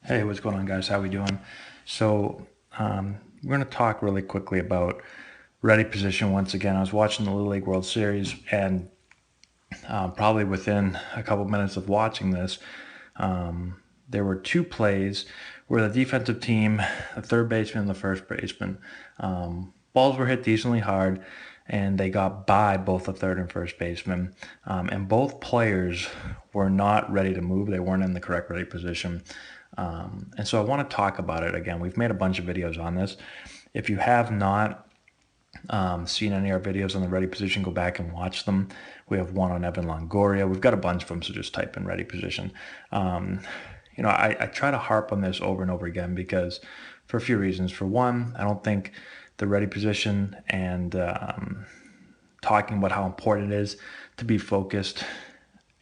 Hey, what's going on, guys? How we doing? So, we're going to talk really quickly about ready position once again. I was watching the Little League World Series, and probably within a couple minutes of watching this, there were two plays where the defensive team, the third baseman and the first baseman, balls were hit decently hard, and they got by both the third and first baseman. And both players were not ready to move. They weren't in the correct ready position. And so I want to talk about it again. We've made a bunch of videos on this. If you have not seen any of our videos on the ready position, go back and watch them. We have one on Evan Longoria. We've got a bunch of them, so just type in ready position. I try to harp on this over and over again because for a few reasons. For one, I don't think the ready position and talking about how important it is to be focused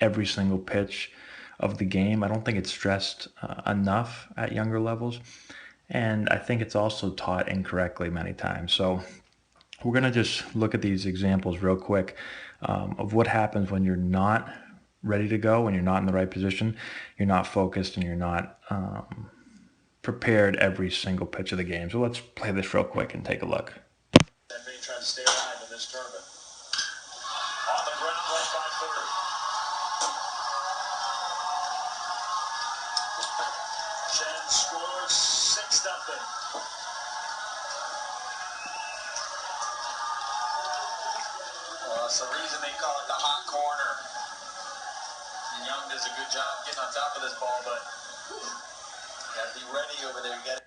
every single pitch of the game. I don't think it's stressed enough at younger levels. And I think it's also taught incorrectly many times. So we're going to just look at these examples real quick of what happens when you're not ready to go, when you're not in the right position, you're not focused, and you're not prepared every single pitch of the game. So let's play this real quick and take a look. Trying to stay alive in this tournament. On the run play by third. Chen scores 6-0. Well, that's the reason they call it the hot corner. And Young does a good job getting on top of this ball, but you got to be ready over there. You got to.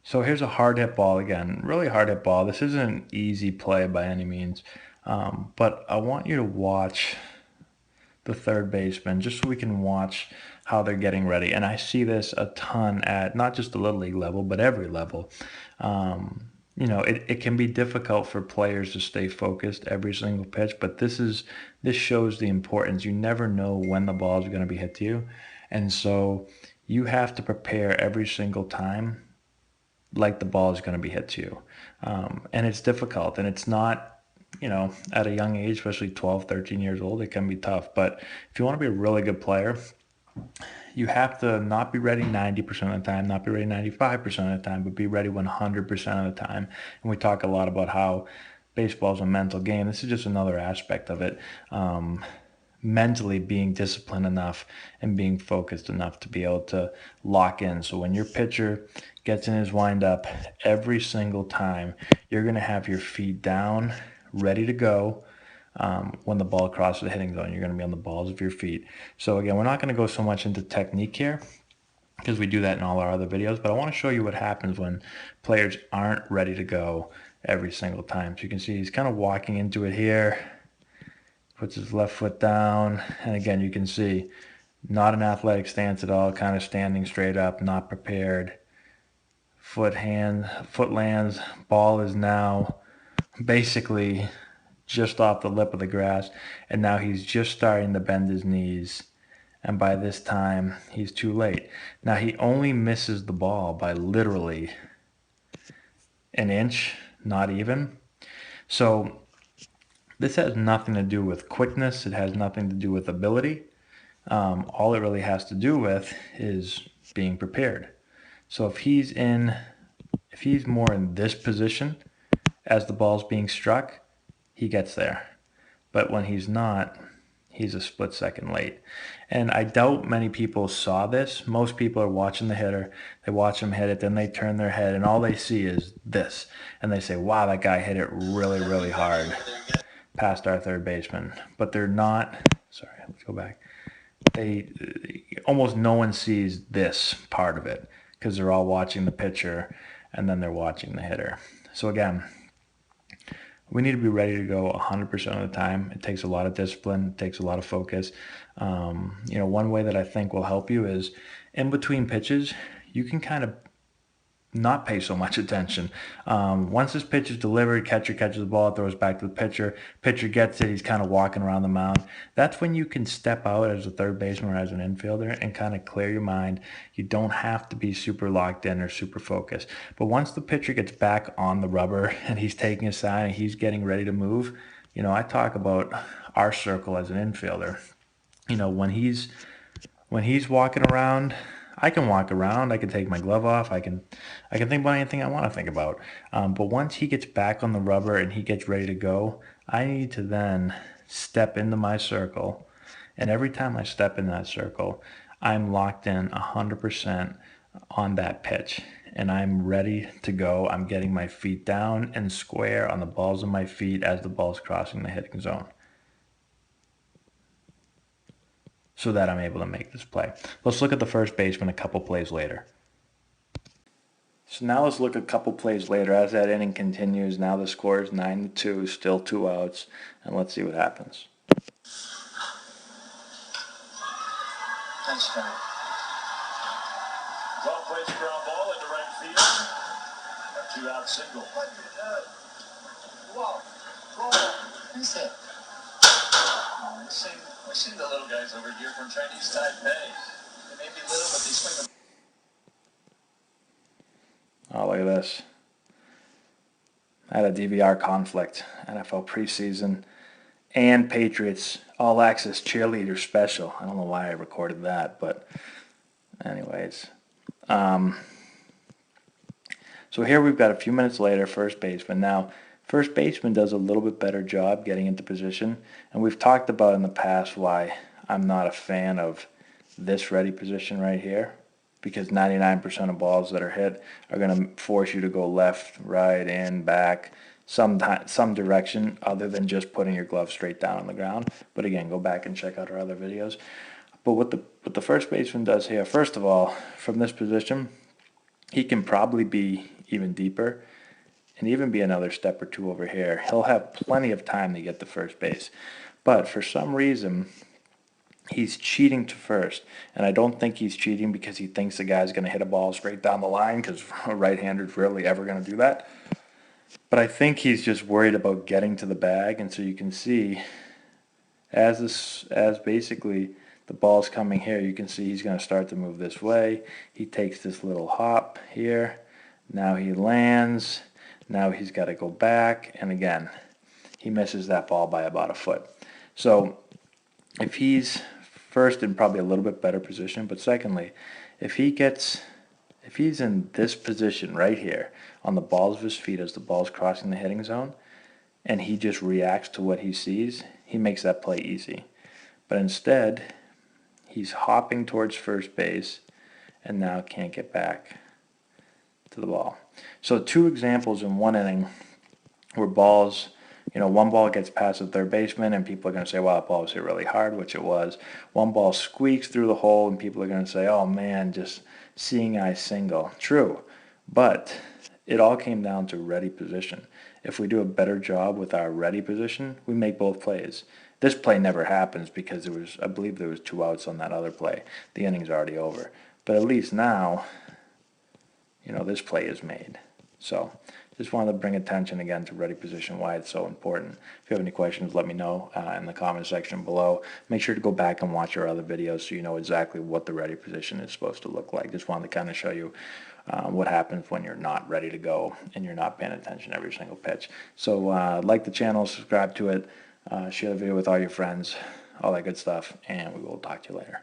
So here's a hard hit ball again, really hard hit ball. This isn't an easy play by any means, but I want you to watch the third baseman just so we can watch how they're getting ready. And I see this a ton at not just the Little League level, but every level. It can be difficult for players to stay focused every single pitch, but this shows the importance. You never know when the ball is going to be hit to you, and so you have to prepare every single time like the ball is going to be hit to you. And it's difficult, and it's not, at a young age, especially 12, 13 years old, it can be tough. But if you want to be a really good player, you have to not be ready 90% of the time, not be ready 95% of the time, but be ready 100% of the time. And we talk a lot about how baseball is a mental game. This is just another aspect of it. Mentally being disciplined enough and being focused enough to be able to lock in. So when your pitcher gets in his windup, every single time you're going to have your feet down, ready to go. When the ball crosses the hitting zone, you're going to be on the balls of your feet. So again, we're not going to go so much into technique here because we do that in all our other videos, but I want to show you what happens when players aren't ready to go every single time. So you can see he's kind of walking into it here, puts his left foot down, and again, you can see not an athletic stance at all, kind of standing straight up, not prepared. Foot lands, ball is now basically just off the lip of the grass, and now he's just starting to bend his knees, and by this time, he's too late. Now, he only misses the ball by literally an inch, not even. So this has nothing to do with quickness. It has nothing to do with ability. All it really has to do with is being prepared. So if he's more in this position as the ball's being struck, he gets there. But when he's not, he's a split second late. And I doubt many people saw this. Most people are watching the hitter. They watch him hit it, then they turn their head, and all they see is this. And they say, wow, that guy hit it really, really hard past our third baseman. But they're not, sorry, let's go back. Almost no one sees this part of it because they're all watching the pitcher and then they're watching the hitter. So again, we need to be ready to go 100% of the time. It takes a lot of discipline. It takes a lot of focus. One way that I think will help you is in between pitches, you can kind of not pay so much attention. Once this pitch is delivered, catcher catches the ball, throws back to the pitcher. Pitcher gets it. He's kind of walking around the mound. That's when you can step out as a third baseman or as an infielder and kind of clear your mind. You don't have to be super locked in or super focused. But once the pitcher gets back on the rubber and he's taking a sign and he's getting ready to move, I talk about our circle as an infielder. When he's When he's walking around, I can walk around. I can take my glove off. I can think about anything I want to think about. But once he gets back on the rubber and he gets ready to go, I need to then step into my circle. And every time I step in that circle, I'm locked in 100% on that pitch. And I'm ready to go. I'm getting my feet down and square on the balls of my feet as the ball's crossing the hitting zone, so that I'm able to make this play. Let's look at the first baseman a couple plays later. So now let's look a couple plays later as that inning continues. Now the score is 9-2, still 2 outs, and let's see what happens. Nice try. Well played ground ball into right field. A 2-out single. Whoa. Who's that? We've seen the little guys over here from Chinese Taipei. They may be little, but they swing the... Oh, look at this. I had a DVR conflict, NFL preseason, and Patriots All Access Cheerleader Special. I don't know why I recorded that, but anyways. So here we've got a few minutes later, first baseman. Now, first baseman does a little bit better job getting into position, and we've talked about in the past why I'm not a fan of this ready position right here, because 99% of balls that are hit are going to force you to go left, right, in, back, some direction other than just putting your glove straight down on the ground. But again, go back and check out our other videos. But what the first baseman does here, first of all, from this position, he can probably be even deeper and even be another step or two over here. He'll have plenty of time to get to first base. But for some reason, he's cheating to first. And I don't think he's cheating because he thinks the guy's going to hit a ball straight down the line, because a right-hander's rarely ever going to do that. But I think he's just worried about getting to the bag. And so you can see as basically the ball's coming here, you can see he's going to start to move this way. He takes this little hop here. Now he lands. Now he's got to go back. And again, he misses that ball by about a foot. So if he's first in probably a little bit better position, but secondly, if he's in this position right here on the balls of his feet as the ball's crossing the hitting zone, and he just reacts to what he sees, he makes that play easy. But instead, he's hopping towards first base and now can't get back to the ball. So 2 examples in one inning where balls, one ball gets past the third baseman and people are going to say, well, that ball was hit really hard, which it was. One ball squeaks through the hole and people are going to say, oh man, just seeing eye single. True, but it all came down to ready position. If we do a better job with our ready position, we make both plays. This play never happens because I believe there was 2 outs on that other play. The inning's already over. But at least now, this play is made. So just wanted to bring attention again to ready position, why it's so important. If you have any questions, let me know in the comment section below. Make sure to go back and watch our other videos so you know exactly what the ready position is supposed to look like. Just wanted to kind of show you what happens when you're not ready to go and you're not paying attention every single pitch. So like the channel, subscribe to it, share the video with all your friends, all that good stuff, and we will talk to you later.